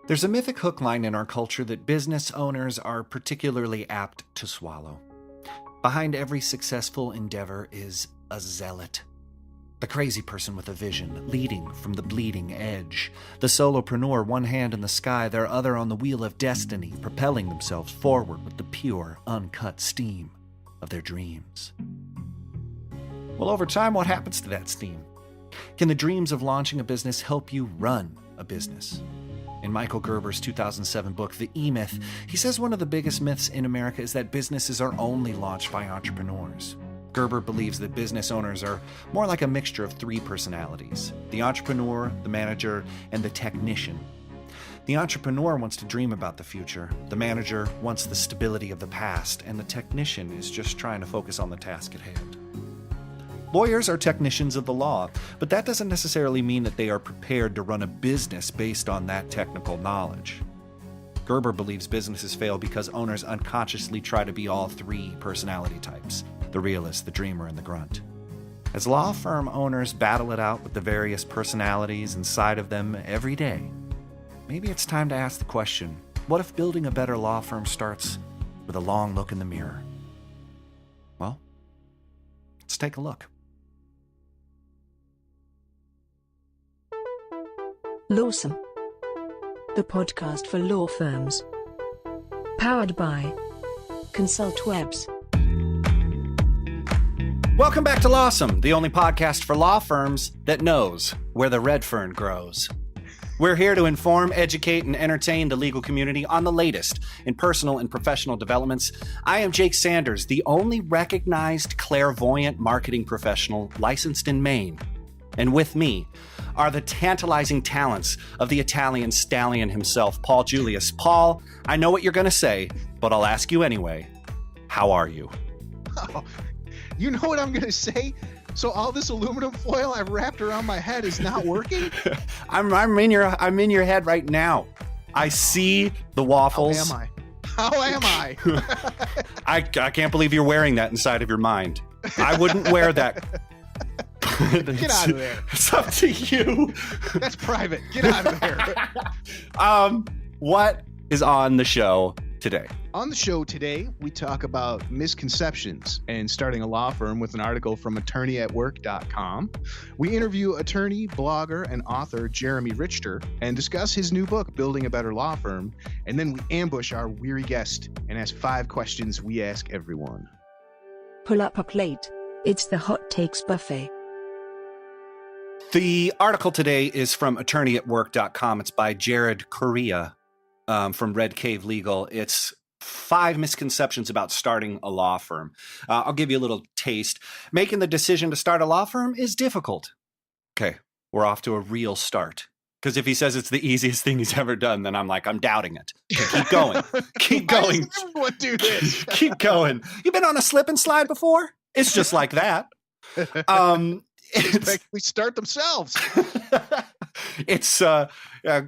There's a mythic hook line in our culture that business owners are particularly apt to swallow. Behind every successful endeavor is a zealot. The crazy person with a vision, leading from the bleeding edge. The solopreneur, one hand in the sky, their other on the wheel of destiny, propelling themselves forward with the pure, uncut steam of their dreams. Well, over time, what happens to that steam? Can the dreams of launching a business help you run a business? In Michael Gerber's 2007 book, The E-Myth, he says one of the biggest myths in America is that businesses are only launched by entrepreneurs. Gerber believes that business owners are more like a mixture of three personalities: the entrepreneur, the manager, and the technician. The entrepreneur wants to dream about the future, the manager wants the stability of the past, and the technician is just trying to focus on the task at hand. Lawyers are technicians of the law, but that doesn't necessarily mean that they are prepared to run a business based on that technical knowledge. Gerber believes businesses fail because owners unconsciously try to be all three personality types: the realist, the dreamer, and the grunt. As law firm owners battle it out with the various personalities inside of them every day, maybe it's time to ask the question, what if building a better law firm starts with a long look in the mirror? Well, let's take a look. Lawsome, the podcast for law firms. Powered by Consultwebs. Welcome back to Lawsome, the only podcast for law firms that knows where the red fern grows. We're here to inform, educate, and entertain the legal community on the latest in personal and professional developments. I am Jake Sanders, the only recognized clairvoyant marketing professional licensed in Maine. And with me are the tantalizing talents of the Italian stallion himself, Paul Julius. Paul, I know what you're going to say, but I'll ask you anyway. How are you? Oh, you know what I'm going to say? So all this aluminum foil I've wrapped around my head is not working? I'm in your head right now. I see the waffles. How am I? I can't believe you're wearing that inside of your mind. I wouldn't wear that. Get out of there. It's up to you. That's private. Get out of there. What is on the show today? On the show today, we talk about misconceptions and starting a law firm with an article from attorneyatwork.com. We interview attorney, blogger, and author Jeremy Richter and discuss his new book, Building a Better Law Firm. And then we ambush our weary guest and ask 5 questions we ask everyone. Pull up a plate. It's the Hot Takes Buffet. The article today is from attorneyatwork.com. It's by Jared Correa from Red Cave Legal. It's 5 misconceptions about starting a law firm. I'll give you a little taste. Making the decision to start a law firm is difficult. Okay, we're off to a real start. Because if he says it's the easiest thing he's ever done, then I'm like, I'm doubting it. Okay, keep going. Keep going. Why does everyone do this? Keep going. You been on a slip and slide before? It's just like that. We start themselves. It's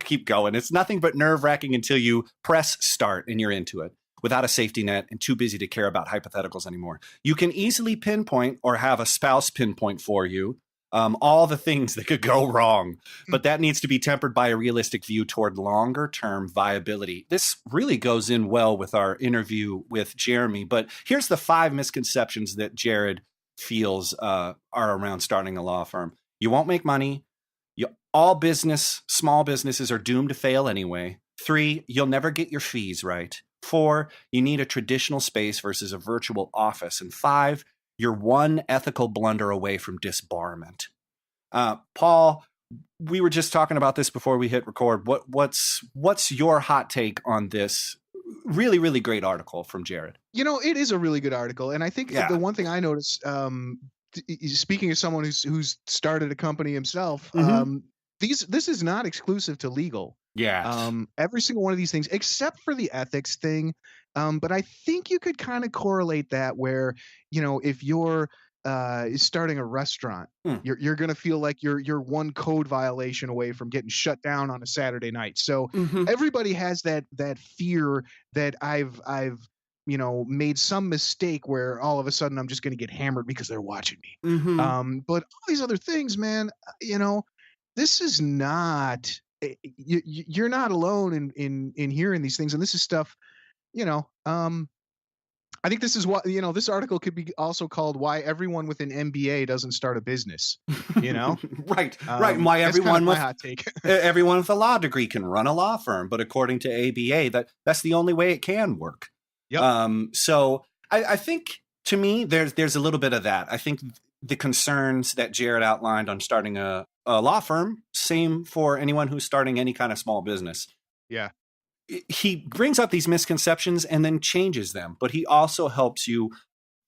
keep going. It's nothing but nerve-wracking until you press start and you're into it without a safety net and too busy to care about hypotheticals anymore. You can easily pinpoint or have a spouse pinpoint for you all the things that could go wrong, but that needs to be tempered by a realistic view toward longer-term viability. This really goes in well with our interview with Jeremy, but here's the 5 misconceptions that Jared feels are around starting a law firm. You won't make money. Small businesses are doomed to fail anyway. 3, you'll never get your fees right. 4, you need a traditional space versus a virtual office. And 5, you're one ethical blunder away from disbarment. Paul, we were just talking about this before we hit record. What's your hot take on this really, really great article from Jared? You know, it is a really good article. And I think the one thing I noticed, speaking as someone who's started a company himself, this is not exclusive to legal. Yeah. Every single one of these things, except for the ethics thing. But I think you could kind of correlate that where, you know, if you're starting a restaurant, you're going to feel like you're one code violation away from getting shut down on a Saturday night. So everybody has that fear that I've made some mistake where all of a sudden I'm just going to get hammered because they're watching me. But all these other things, man, this is not you're not alone in hearing these things, and this is stuff, you know. I think this is what, this article could be also called "Why Everyone with an MBA Doesn't Start a Business." You know, Right. And why that's kind of my hot take. everyone with a law degree can run a law firm, but according to ABA, that's the only way it can work. Yep. So I think, to me, there's a little bit of that. I think the concerns that Jared outlined on starting a law firm, same for anyone who's starting any kind of small business. Yeah. He brings up these misconceptions and then changes them, but he also helps you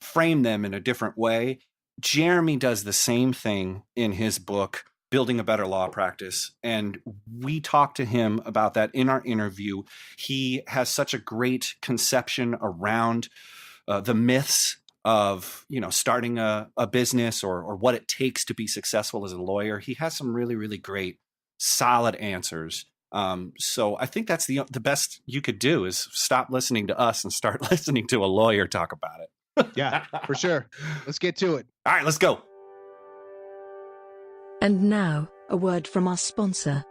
frame them in a different way. Jeremy does the same thing in his book, Building a Better Law Practice. And we talked to him about that in our interview. He has such a great conception around the myths of, starting a business or what it takes to be successful as a lawyer. He has some really, really great, solid answers. So I think that's the best you could do is stop listening to us and start listening to a lawyer talk about it. Yeah, for sure. Let's get to it. All right, let's go. And now, a word from our sponsor.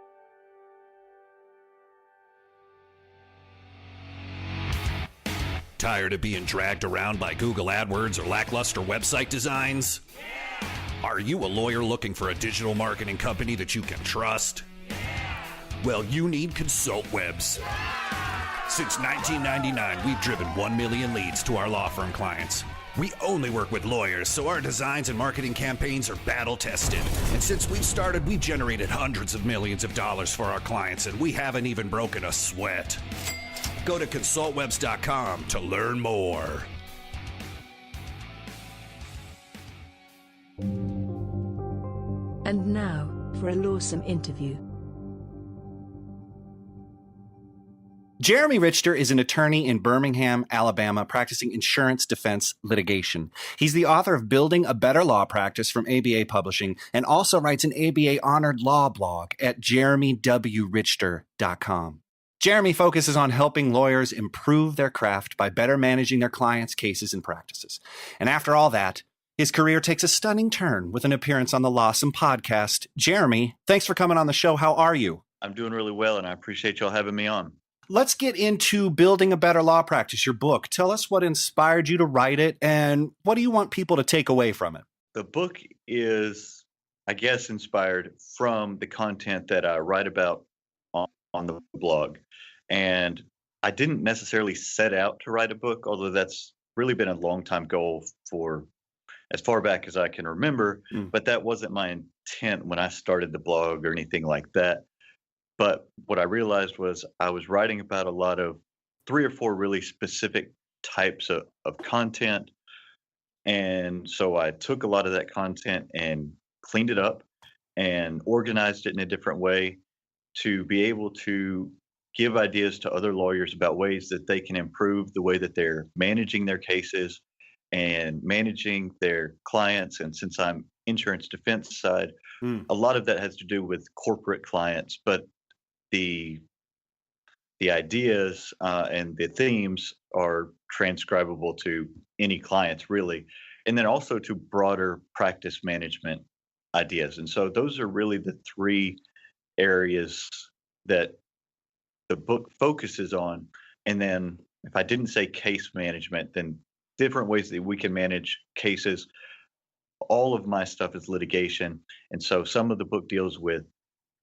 Tired of being dragged around by Google AdWords or lackluster website designs? Are you a lawyer looking for a digital marketing company that you can trust? Well, you need Consultwebs. Since 1999, we've driven 1 million leads to our law firm clients. We only work with lawyers, so our designs and marketing campaigns are battle-tested. And since we've started, we've generated hundreds of millions of dollars for our clients, and we haven't even broken a sweat. Go to Consultwebs.com to learn more. And now, for a lawsome interview. Jeremy Richter is an attorney in Birmingham, Alabama, practicing insurance defense litigation. He's the author of Building a Better Law Practice from ABA Publishing and also writes an ABA honored law blog at jeremywrichter.com. Jeremy focuses on helping lawyers improve their craft by better managing their clients' cases and practices. And after all that, his career takes a stunning turn with an appearance on the Lawsome podcast. Jeremy, thanks for coming on the show. How are you? I'm doing really well, and I appreciate y'all having me on. Let's get into Building a Better Law Practice, your book. Tell us what inspired you to write it, and what do you want people to take away from it? The book is, I guess, inspired from the content that I write about on the blog. And I didn't necessarily set out to write a book, although that's really been a long time goal for as far back as I can remember. But that wasn't my intent when I started the blog or anything like that. But what I realized was I was writing about a lot of 3 or 4 really specific types of content. And so I took a lot of that content and cleaned it up and organized it in a different way to be able to give ideas to other lawyers about ways that they can improve the way that they're managing their cases and managing their clients. And since I'm insurance defense side, a lot of that has to do with corporate clients, but the ideas and the themes are transcribable to any clients, really, and then also to broader practice management ideas. And so those are really the 3 areas that the book focuses on. And then if I didn't say case management, then different ways that we can manage cases. All of my stuff is litigation. And so some of the book deals with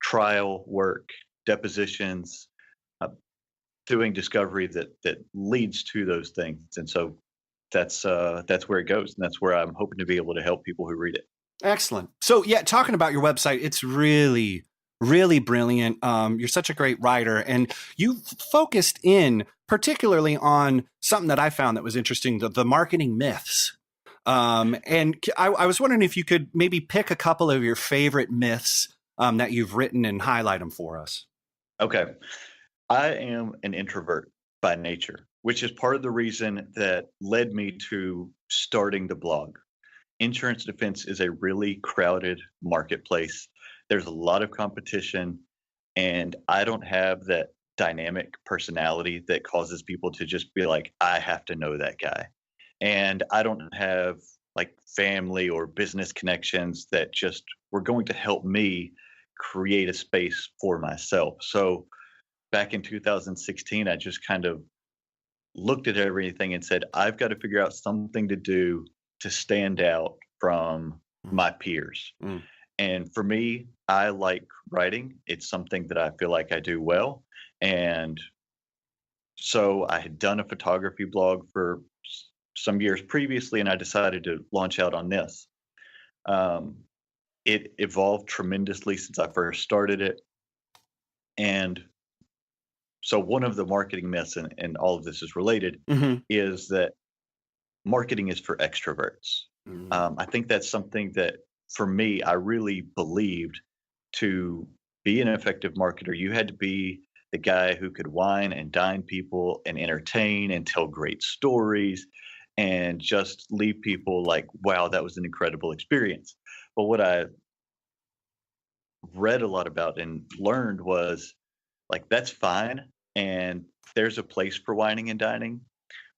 trial work, depositions, doing discovery that leads to those things. And so that's where it goes. And that's where I'm hoping to be able to help people who read it. Excellent. So yeah, talking about your website, it's really, really brilliant. You're such a great writer, and you focused in particularly on something that I found that was interesting, the marketing myths. And I was wondering if you could maybe pick a couple of your favorite myths that you've written and highlight them for us. Okay. I am an introvert by nature, which is part of the reason that led me to starting the blog. Insurance defense is a really crowded marketplace. There's a lot of competition, and I don't have that dynamic personality that causes people to just be like, I have to know that guy. And I don't have like family or business connections that just were going to help me create a space for myself. So back in 2016, I just kind of looked at everything and said, I've got to figure out something to do to stand out from my peers. Mm. And for me, I like writing. It's something that I feel like I do well. And so I had done a photography blog for some years previously, and I decided to launch out on this. Um, it evolved tremendously since I first started it. And so one of the marketing myths, and all of this is related, Mhm. is that marketing is for extroverts. Mm. I think that's something that, for me, I really believed to be an effective marketer, you had to be the guy who could wine and dine people and entertain and tell great stories and just leave people like, wow, that was an incredible experience. But what I read a lot about and learned was like, that's fine. And there's a place for wining and dining,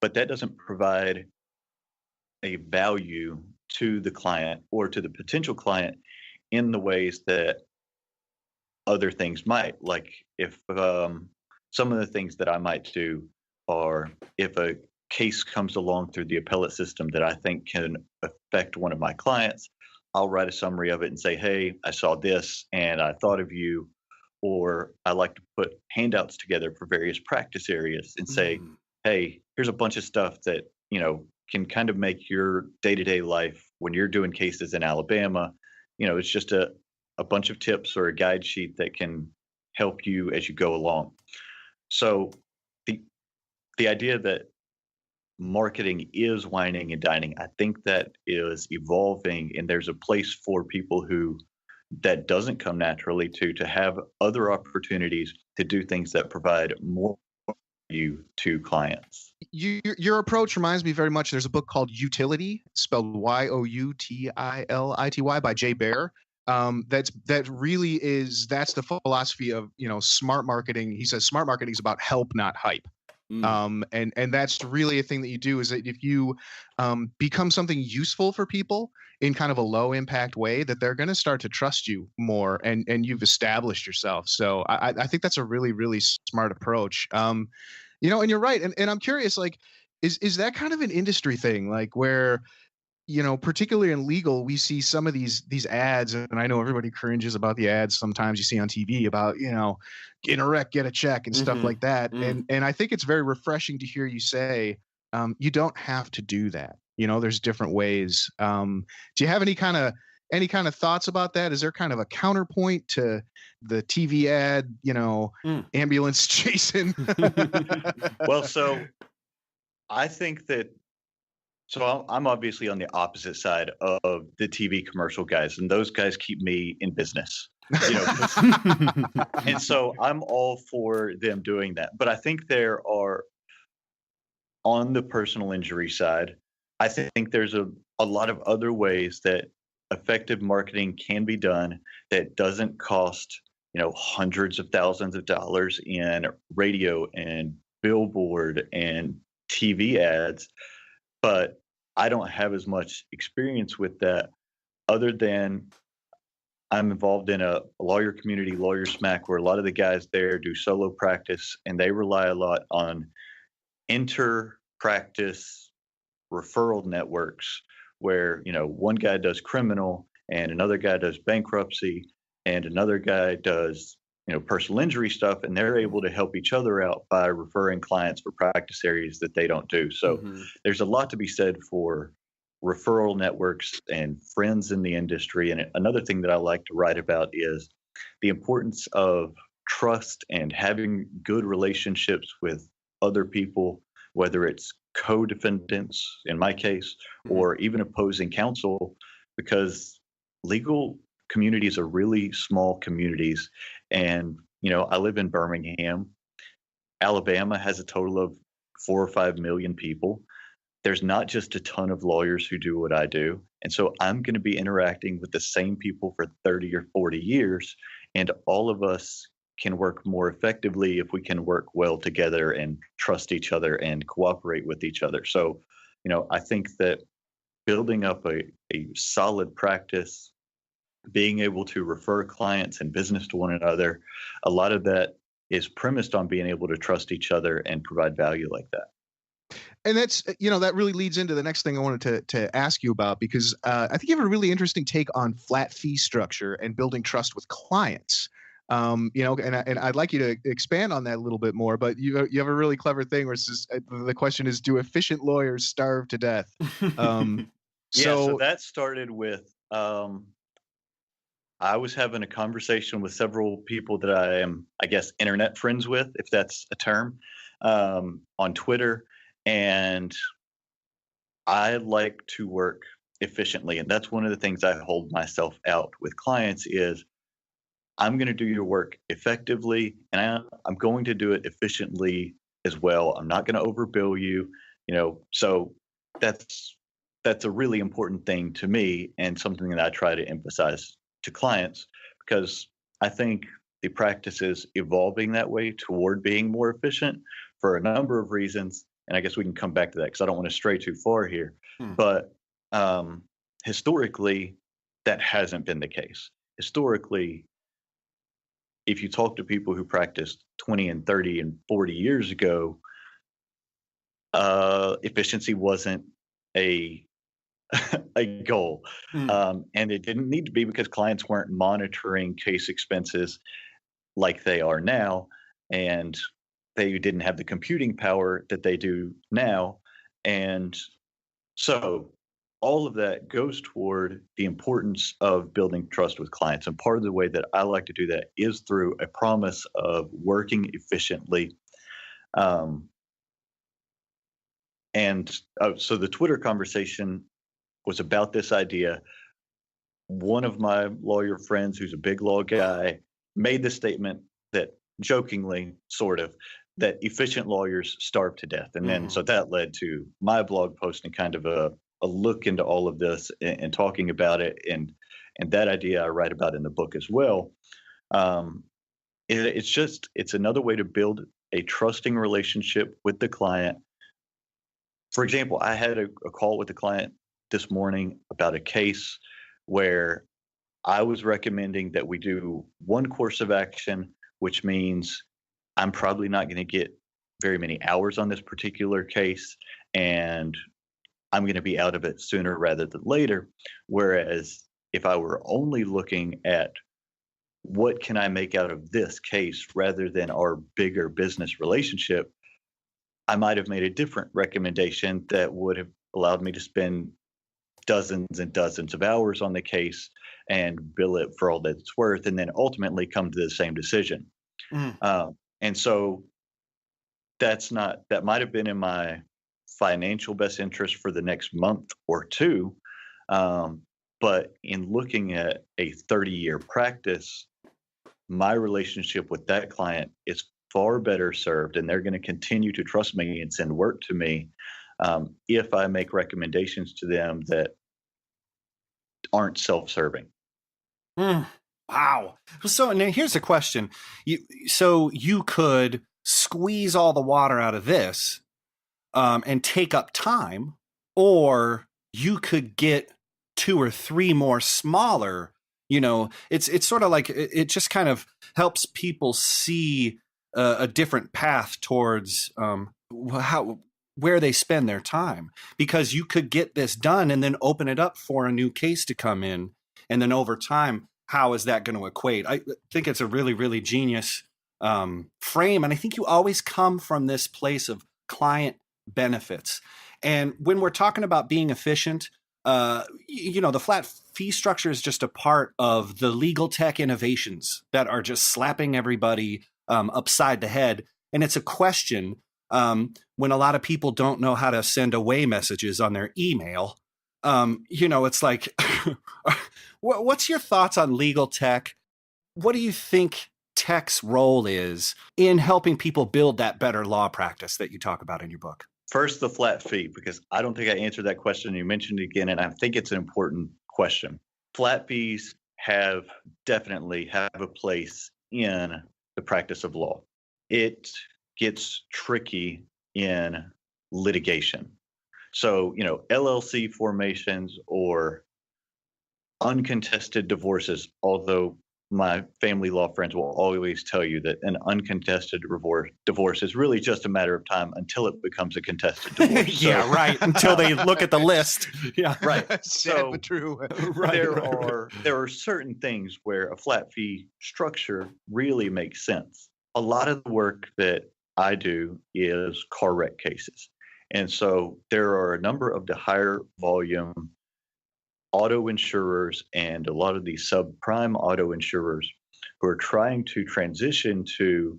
but that doesn't provide a value to the client or to the potential client in the ways that other things might. Like if some of the things that I might do are if a case comes along through the appellate system that I think can affect one of my clients, I'll write a summary of it and say, hey, I saw this and I thought of you. Or I like to put handouts together for various practice areas and say, Mm. hey, here's a bunch of stuff that, can kind of make your day-to-day life when you're doing cases in Alabama. It's just a bunch of tips or a guide sheet that can help you as you go along. So the the idea that marketing is whining and dining, I think that is evolving, and there's a place for people who that doesn't come naturally to have other opportunities to do things that provide more value to clients. Your approach reminds me very much. There's a book called Utility, spelled Youtility by Jay Baer. That's the philosophy of smart marketing. He says smart marketing is about help, not hype. Mm. And that's really a thing that you do, is that if you become something useful for people in kind of a low impact way, that they're going to start to trust you more, and you've established yourself. So I think that's a really, really smart approach. And you're right. And I'm curious, like, is that kind of an industry thing, like where, particularly in legal, we see some of these ads, and I know everybody cringes about the ads sometimes you see on TV about, get in a wreck, get a check, and stuff Mhm. like that. Mm. And I think it's very refreshing to hear you say, you don't have to do that. There's different ways. Do you have any kind of thoughts about that? Is there kind of a counterpoint to the TV ad, Mm. ambulance chasing? Well, so I think that I'm obviously on the opposite side of the TV commercial guys, and those guys keep me in business. You know, 'cause- and so I'm all for them doing that. But I think there are, on the personal injury side, I think there's a lot of other ways that effective marketing can be done that doesn't cost, hundreds of thousands of dollars in radio and billboard and TV ads. But I don't have as much experience with that, other than I'm involved in a lawyer community, Lawyer Smack, where a lot of the guys there do solo practice and they rely a lot on inter practice referral networks where, one guy does criminal and another guy does bankruptcy and another guy does, personal injury stuff, and they're able to help each other out by referring clients for practice areas that they don't do. So Mhm. there's a lot to be said for referral networks and friends in the industry. And another thing that I like to write about is the importance of trust and having good relationships with other people, whether it's co-defendants in my case Mhm. or even opposing counsel, because legal communities are really small communities. And I live in Birmingham. Alabama has a total of 4 or 5 million people. There's not just a ton of lawyers who do what I do. And so I'm going to be interacting with the same people for 30 or 40 years. And all of us can work more effectively if we can work well together and trust each other and cooperate with each other. So, I think that building up a solid practice being able to refer clients and business to one another, a lot of that is premised on being able to trust each other and provide value like that. And that's, that really leads into the next thing I wanted to ask you about, because I think you have a really interesting take on flat fee structure and building trust with clients. And I'd like you to expand on that a little bit more, but you have a really clever thing where it's just, the question is, do efficient lawyers starve to death? So that started with, I was having a conversation with several people that I am, I guess, internet friends with, if that's a term, on Twitter. And I like to work efficiently. And that's one of the things I hold myself out with clients is I'm going to do your work effectively, and I'm going to do it efficiently as well. I'm not going to overbill you, so that's a really important thing to me and something that I try to emphasize to clients, because I think the practice is evolving that way toward being more efficient for a number of reasons. And I guess we can come back to that because I don't want to stray too far here. But historically, that hasn't been the case. Historically, if you talk to people who practiced 20 and 30 and 40 years ago, efficiency wasn't a goal. And it didn't need to be because clients weren't monitoring case expenses like they are now. And they didn't have the computing power that they do now. And so all of that goes toward the importance of building trust with clients. And part of the way that I like to do that is through a promise of working efficiently. So the Twitter conversation was about this idea. One of my lawyer friends, who's a big law guy, made the statement that, jokingly, sort of, that efficient lawyers starve to death. And then so that led to my blog post and kind of a look into all of this and talking about it. And that idea I write about in the book as well. It's another way to build a trusting relationship with the client. For example, I had a call with a client this morning about a case where I was recommending that we do one course of action, which means I'm probably not going to get very many hours on this particular case, and I'm going to be out of it sooner rather than later. Whereas if I were only looking at what can I make out of this case rather than our bigger business relationship, I might have made a different recommendation that would have allowed me to spend dozens and dozens of hours on the case and bill it for all that it's worth, and then ultimately come to the same decision. And so that might have been in my financial best interest for the next month or two. But in looking at a 30-year practice, my relationship with that client is far better served, and they're going to continue to trust me and send work to me if I make recommendations to them that aren't self-serving. Wow. So now here's a question. You could squeeze all the water out of this and take up time, or you could get 2 or 3 more smaller. It's sort of like it just kind of helps people see a different path towards where they spend their time, because you could get this done and then open it up for a new case to come in. And then over time, how is that going to equate? I think it's a really, really genius frame. And I think you always come from this place of client benefits. And when we're talking about being efficient, the flat fee structure is just a part of the legal tech innovations that are just slapping everybody upside the head. And it's a question when a lot of people don't know how to send away messages on their email. It's like, what's your thoughts on legal tech? What do you think tech's role is in helping people build that better law practice that you talk about in your book? First, the flat fee, because I don't think I answered that question. You mentioned it again, and I think it's an important question. Flat fees definitely have a place in the practice of law. It gets tricky in litigation. So, LLC formations or uncontested divorces, although my family law friends will always tell you that an uncontested divorce is really just a matter of time until it becomes a contested divorce. Yeah, right. Until they look at the list. Yeah. Right. Sad but true. Right. There are certain things where a flat fee structure really makes sense. A lot of the work that I do is car wreck cases. And so there are a number of the higher volume auto insurers and a lot of these subprime auto insurers who are trying to transition to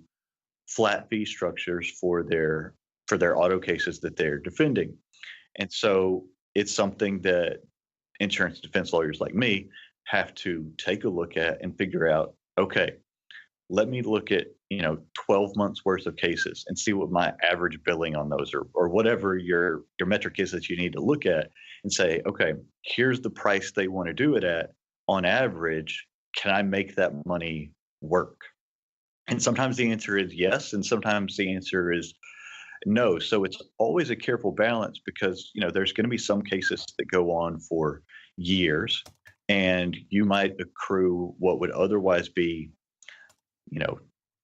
flat fee structures for their auto cases that they're defending. And so it's something that insurance defense lawyers like me have to take a look at and figure out, okay, let me look at 12 months worth of cases and see what my average billing on those or whatever your metric is that you need to look at and say, okay, here's the price they want to do it at on average. Can I make that money work? And sometimes the answer is yes, and sometimes the answer is no. So it's always a careful balance because there's going to be some cases that go on for years, and you might accrue what would otherwise be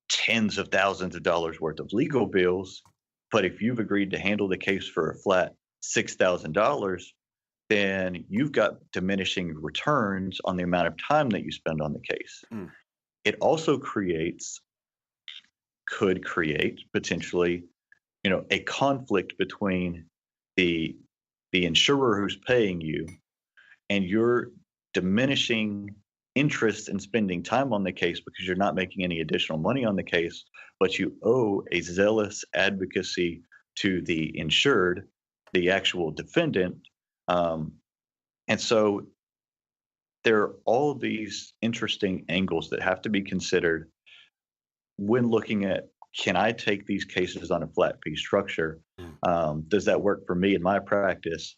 tens of thousands of dollars worth of legal bills. But if you've agreed to handle the case for a flat $6,000, then you've got diminishing returns on the amount of time that you spend on the case. It also could create potentially, a conflict between the insurer who's paying you and your diminishing interest in spending time on the case because you're not making any additional money on the case, but you owe a zealous advocacy to the insured, the actual defendant. And so there are all of these interesting angles that have to be considered when looking at, can I take these cases on a flat fee structure? Does that work for me in my practice?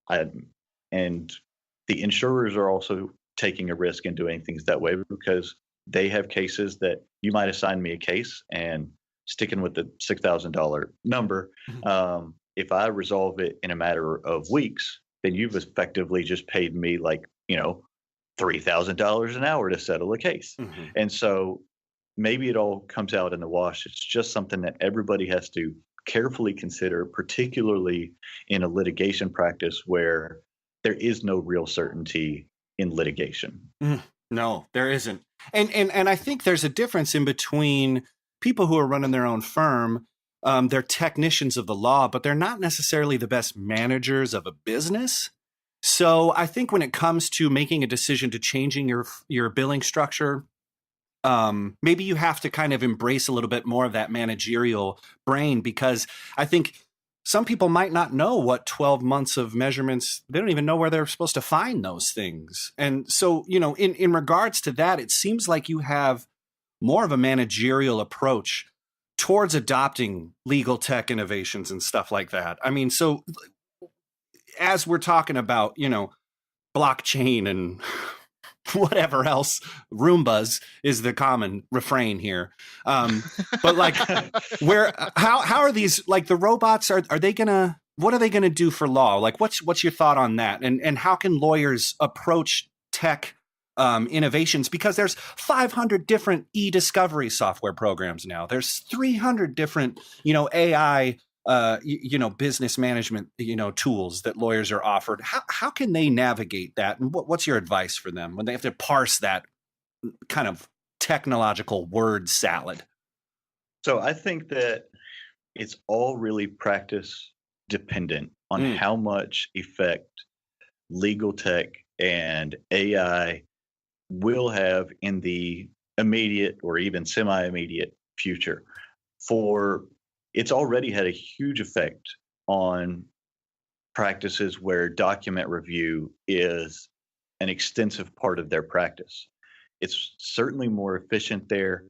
And the insurers are also taking a risk in doing things that way because they have cases that you might assign me a case and sticking with the $6,000 number. If I resolve it in a matter of weeks, then you've effectively just paid me $3,000 an hour to settle a case. And so maybe it all comes out in the wash. It's just something that everybody has to carefully consider, particularly in a litigation practice where there is no real certainty in litigation. No, there isn't. And I think there's a difference in between people who are running their own firm. They're technicians of the law, but they're not necessarily the best managers of a business. So I think when it comes to making a decision to changing your billing structure, maybe you have to kind of embrace a little bit more of that managerial brain, because I think some people might not know what 12 months of measurements, they don't even know where they're supposed to find those things. And so, in regards to that, it seems like you have more of a managerial approach towards adopting legal tech innovations and stuff like that. I mean, so as we're talking about, blockchain and whatever else, Roombas is the common refrain here. But like, how are these, like the robots, what are they gonna do for law? Like, what's your thought on that? And how can lawyers approach tech innovations? Because there's 500 different e-discovery software programs now. There's 300 different, AI, business management, tools that lawyers are offered. How can they navigate that? And what's your advice for them when they have to parse that kind of technological word salad? So I think that it's all really practice dependent on how much effect legal tech and AI will have in the immediate or even semi-immediate future. It's already had a huge effect on practices where document review is an extensive part of their practice. It's certainly more efficient there,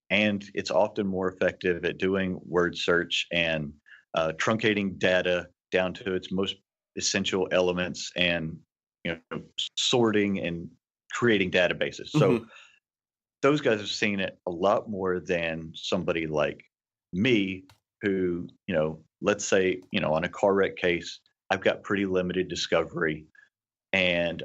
and it's often more effective at doing word search and truncating data down to its most essential elements and sorting and creating databases. So those guys have seen it a lot more than somebody like me who, let's say, on a car wreck case, I've got pretty limited discovery and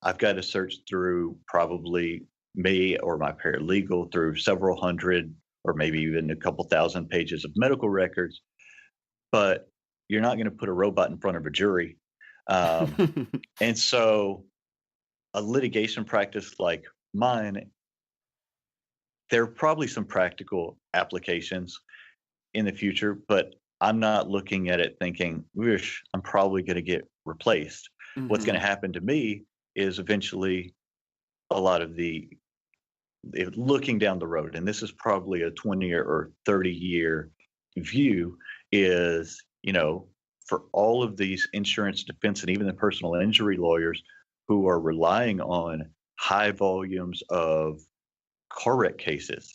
I've got to search through probably me or my paralegal through several hundred or maybe even a couple thousand pages of medical records. But you're not going to put a robot in front of a jury. Um, and so a litigation practice like mine, there are probably some practical applications in the future, but I'm not looking at it thinking, "Whoosh, I'm probably going to get replaced." What's going to happen to me is eventually a lot of looking down the road, and this is probably a 20 or 30-year view, is, for all of these insurance defense and even the personal injury lawyers who are relying on high volumes of car wreck cases.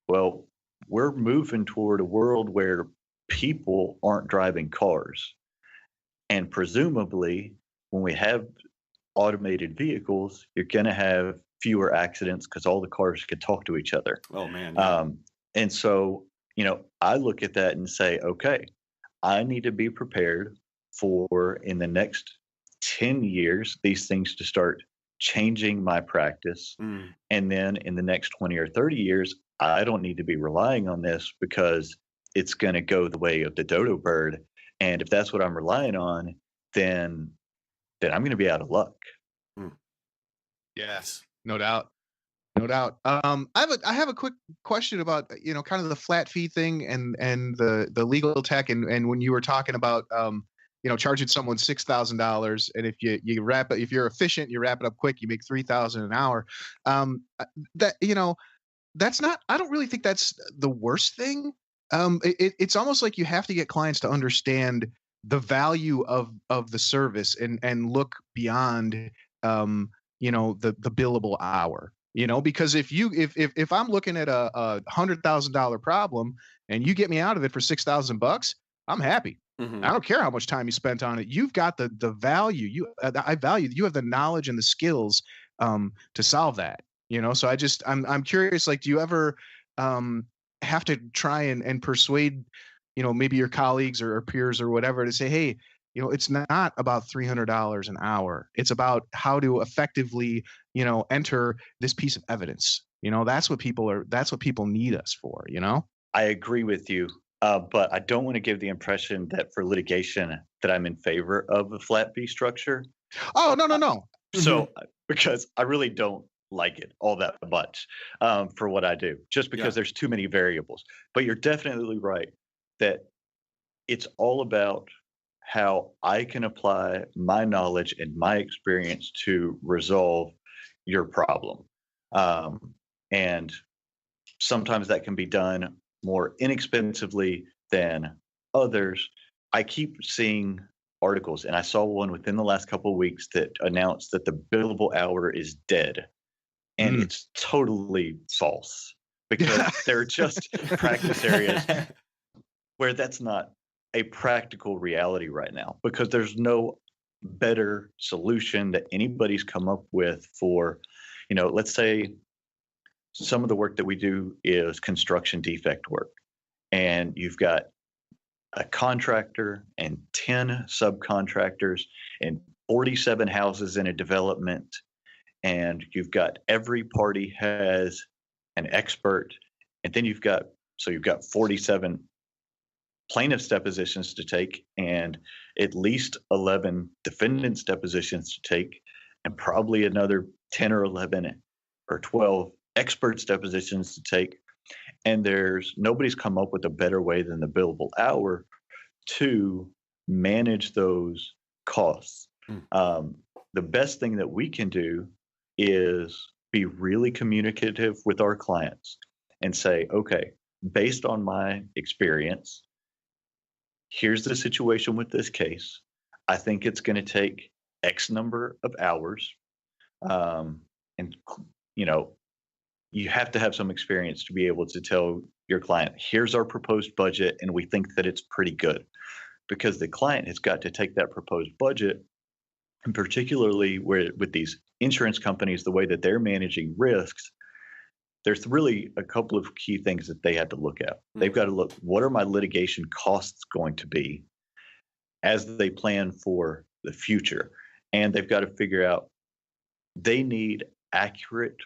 Well, we're moving toward a world where people aren't driving cars. And presumably, when we have automated vehicles, you're going to have fewer accidents because all the cars can talk to each other. Oh, man. Yeah. And so, I look at that and say, okay, I need to be prepared for in the next 10 years, these things to start changing my practice. And then in the next 20 or 30 years, I don't need to be relying on this because it's going to go the way of the dodo bird. And if that's what I'm relying on, then I'm going to be out of luck. Yes, no doubt. No doubt. I have a quick question about, kind of the flat fee thing and the legal tech. And when you were talking about, charging someone $6,000, and if you wrap it, if you're efficient, you wrap it up quick, you make $3,000 an hour. That's not, I don't really think that's the worst thing. It's almost like you have to get clients to understand the value of the service and look beyond, the billable hour, because if I'm looking at a $100,000 problem and you get me out of it for $6,000, I'm happy. I don't care how much time you spent on it. You've got the value. I value. You have the knowledge and the skills to solve that. So I'm curious. Like, do you ever have to try and persuade, maybe your colleagues or peers or whatever to say, hey, it's not about $300 an hour. It's about how to effectively, enter this piece of evidence. That's what people need us for. I agree with you. But I don't want to give the impression that for litigation that I'm in favor of a flat fee structure. Oh, no. So because I really don't like it all that much for what I do, just because there's too many variables. But you're definitely right that it's all about how I can apply my knowledge and my experience to resolve your problem. And sometimes that can be done more inexpensively than others. I keep seeing articles, and I saw one within the last couple of weeks that announced that the billable hour is dead. And it's totally false because there are just practice areas where that's not a practical reality right now, because there's no better solution that anybody's come up with for, let's say some of the work that we do is construction defect work, and you've got a contractor and 10 subcontractors and 47 houses in a development, and you've got every party has an expert, and then you've got 47 plaintiff's depositions to take and at least 11 defendants' depositions to take, and probably another 10 or 11 or 12 experts' depositions to take. And nobody's come up with a better way than the billable hour to manage those costs. The best thing that we can do is be really communicative with our clients and say, okay, based on my experience, here's the situation with this case. I think it's going to take X number of hours. And, you have to have some experience to be able to tell your client, here's our proposed budget, and we think that it's pretty good. Because the client has got to take that proposed budget, and particularly with these insurance companies, the way that they're managing risks, there's really a couple of key things that they have to look at. They've got to look, what are my litigation costs going to be as they plan for the future? And they've got to figure out they need accurate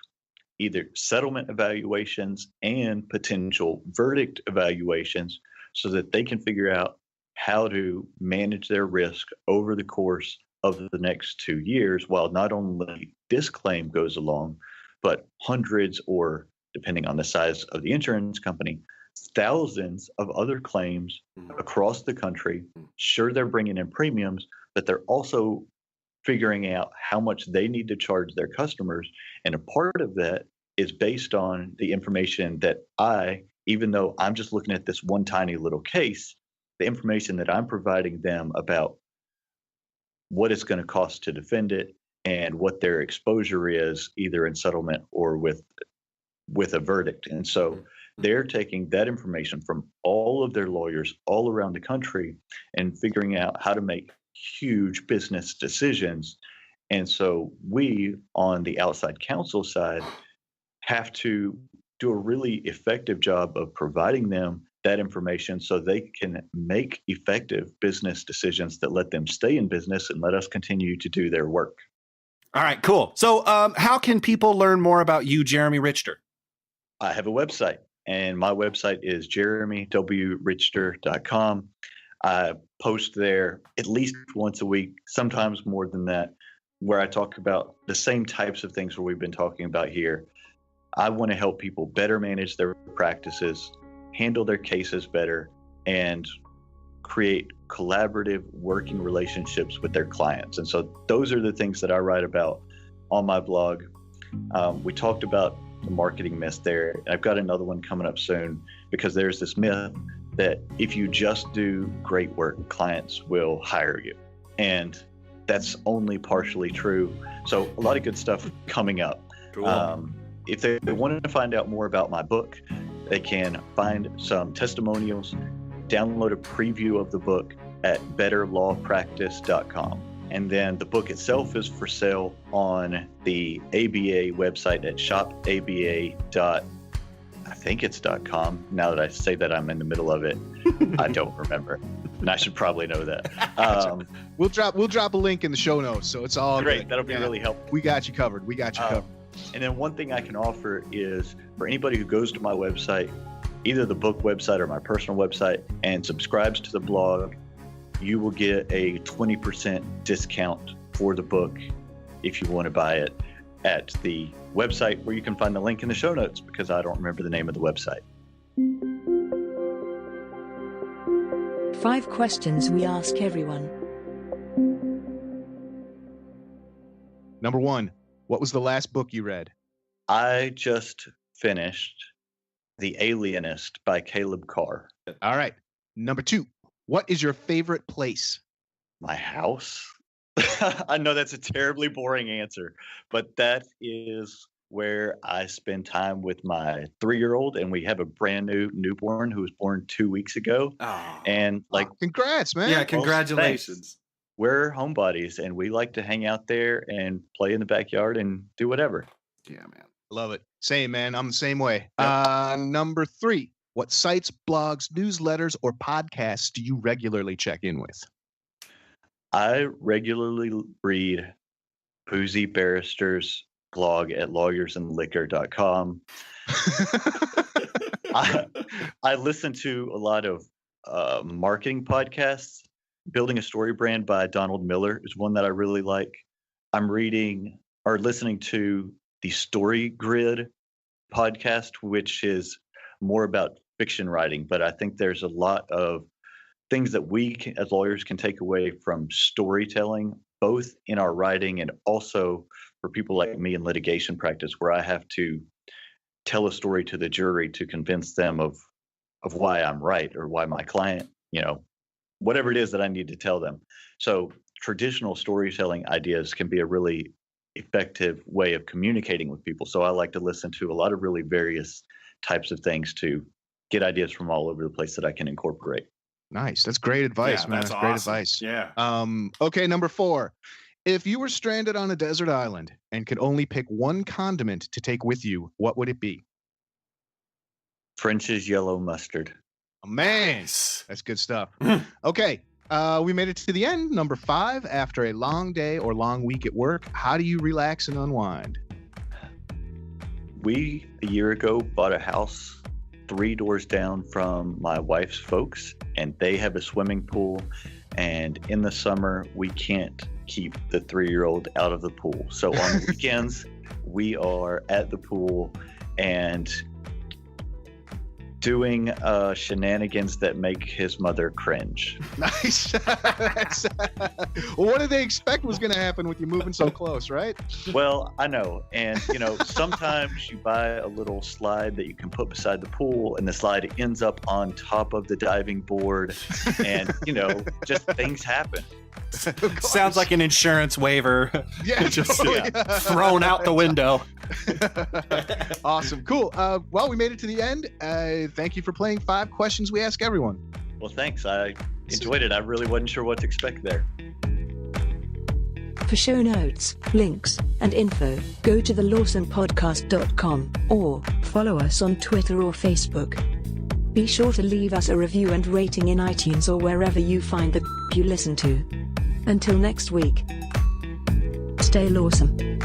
either settlement evaluations and potential verdict evaluations so that they can figure out how to manage their risk over the course of the next 2 years while not only this claim goes along, but hundreds or, depending on the size of the insurance company, thousands of other claims across the country. Sure, they're bringing in premiums, but they're also figuring out how much they need to charge their customers. And a part of that is based on the information that even though I'm just looking at this one tiny little case, the information that I'm providing them about what it's going to cost to defend it and what their exposure is either in settlement or with a verdict. And so they're taking that information from all of their lawyers all around the country and figuring out how to make huge business decisions. And so we, on the outside counsel side, have to do a really effective job of providing them that information so they can make effective business decisions that let them stay in business and let us continue to do their work. All right, cool. So how can people learn more about you, Jeremy Richter? I have a website, and my website is jeremywrichter.com. I post there at least once a week, sometimes more than that, where I talk about the same types of things where we've been talking about here. I want to help people better manage their practices, handle their cases better, and create collaborative working relationships with their clients. And so those are the things that I write about on my blog. We talked about the marketing myth there. I've got another one coming up soon because there's this myth that if you just do great work, clients will hire you. And that's only partially true. So a lot of good stuff coming up. Cool. If they wanted to find out more about my book, they can find some testimonials, download a preview of the book at betterlawpractice.com. And then the book itself is for sale on the ABA website at shopaba.com. Now that I say that I'm in the middle of it, I don't remember. And I should probably know that. We'll drop a link in the show notes, so it's all great. good. That'll be really helpful. We got you covered. And then one thing I can offer is for anybody who goes to my website, either the book website or my personal website, and subscribes to the blog, you will get a 20% discount for the book if you want to buy it at the website, where you can find the link in the show notes because I don't remember the name of the website. 5 questions we ask everyone. Number 1, what was the last book you read? I just finished The Alienist by Caleb Carr. All right. Number 2, what is your favorite place? My house? I know that's a terribly boring answer, but that is where I spend time with my 3-year-old, and we have a brand new newborn who was born 2 weeks ago. Oh. And congrats, man. Yeah, congratulations. We're homebodies, and we like to hang out there and play in the backyard and do whatever. Yeah, man. Love it. Same, man. I'm the same way. Yep. Number 3, what sites, blogs, newsletters, or podcasts do you regularly check in with? I regularly read Boozy Barrister's blog at lawyersandliquor.com. I listen to a lot of marketing podcasts. Building a Story Brand by Donald Miller is one that I really like. I'm reading or listening to the Story Grid podcast, which is more about fiction writing, but I think there's a lot of things that we as lawyers can take away from storytelling, both in our writing and also for people like me in litigation practice, where I have to tell a story to the jury to convince them of why I'm right or why my client, whatever it is that I need to tell them. So traditional storytelling ideas can be a really effective way of communicating with people. So I like to listen to a lot of really various types of things to get ideas from all over the place that I can incorporate. Nice. That's great advice, man. That's awesome. Great advice. Yeah. Okay, number 4. If you were stranded on a desert island and could only pick one condiment to take with you, what would it be? French's yellow mustard. Oh, man. Nice. That's good stuff. Okay. We made it to the end. Number 5, after a long day or long week at work, how do you relax and unwind? We, a year ago, bought a house 3 doors down from my wife's folks, and they have a swimming pool. And in the summer, we can't keep the 3-year-old out of the pool. So on weekends, we are at the pool and doing shenanigans that make his mother cringe. Nice. Well, what did they expect was going to happen with you moving so close, right? Well, I know. And, sometimes you buy a little slide that you can put beside the pool, and the slide ends up on top of the diving board. And, just things happen. Sounds like an insurance waiver. Yeah, Just totally. thrown out the window. Awesome. Cool. Well, we made it to the end. Thank you for playing 5 Questions We Ask Everyone. Well, thanks. I enjoyed it. I really wasn't sure what to expect there. For show notes, links, and info, go to thelawsomepodcast.com or follow us on Twitter or Facebook. Be sure to leave us a review and rating in iTunes or wherever you find the you listen to. Until next week, stay lawsome.